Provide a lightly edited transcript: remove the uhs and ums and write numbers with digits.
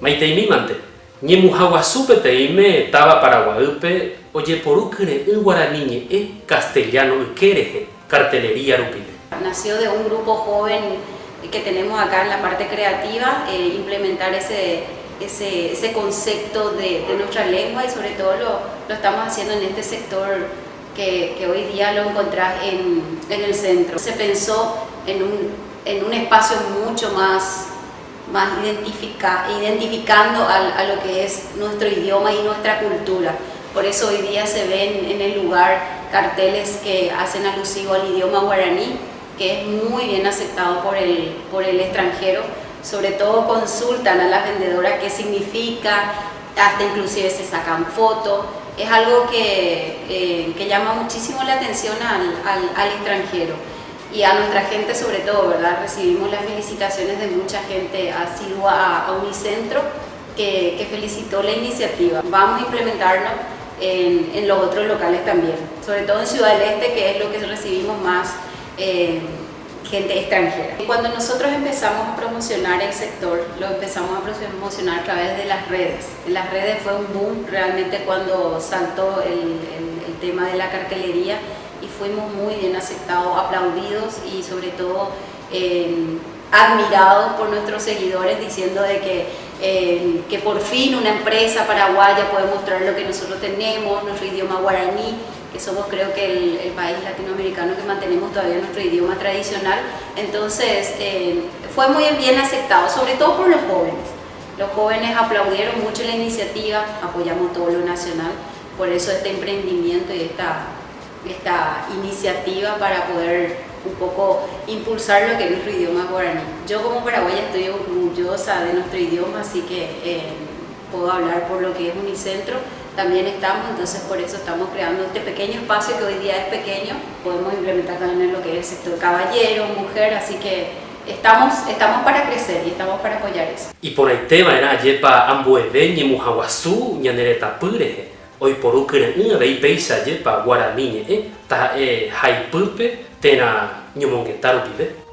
Maiteimi mante, ñemuhaguasupe teime taba Paraguaype, oye porukre en guaraní castellano quereje, cartelería rupile. Nació de un grupo joven que tenemos acá en la parte creativa, implementar ese concepto de nuestra lengua y sobre todo lo estamos haciendo en este sector que hoy día lo encontrás en el centro. Se pensó en un espacio mucho más identificando a lo que es nuestro idioma y nuestra cultura. Por eso hoy día se ven en el lugar carteles que hacen alusivo al idioma guaraní, que es muy bien aceptado por el extranjero. Sobre todo consultan a las vendedoras qué significa, hasta inclusive se sacan fotos. Es algo que llama muchísimo la atención al extranjero. Y a nuestra gente sobre todo, ¿verdad? Recibimos las felicitaciones de mucha gente asidua a Unicentro que felicitó la iniciativa. Vamos a implementarlo en los otros locales también, sobre todo en Ciudad del Este, que es lo que recibimos más gente extranjera. Cuando nosotros empezamos a promocionar el sector, lo empezamos a promocionar a través de las redes. En las redes fue un boom realmente cuando saltó el tema de la cartelería, y fuimos muy bien aceptados, aplaudidos y sobre todo admirados por nuestros seguidores, diciendo de que por fin una empresa paraguaya puede mostrar lo que nosotros tenemos, nuestro idioma guaraní, que somos creo que el país latinoamericano que mantenemos todavía nuestro idioma tradicional. Entonces fue muy bien aceptado, sobre todo por los jóvenes. Los jóvenes aplaudieron mucho la iniciativa, apoyamos todo lo nacional, por eso este emprendimiento y esta iniciativa para poder un poco impulsar lo que es nuestro idioma guaraní. Yo como paraguaya estoy orgullosa de nuestro idioma, así que puedo hablar por lo que es Unicentro. También estamos, entonces por eso estamos creando este pequeño espacio que hoy día es pequeño. Podemos implementar también en lo que es el sector caballero, mujer, así que estamos para crecer y estamos para apoyar eso. Y por el tema era yepa ambueve ñemuhaguasú ñanereta pureje. Hoy por ukre vei peisa yepa guaraní ta haipulpe tena ñomonguetaru pide.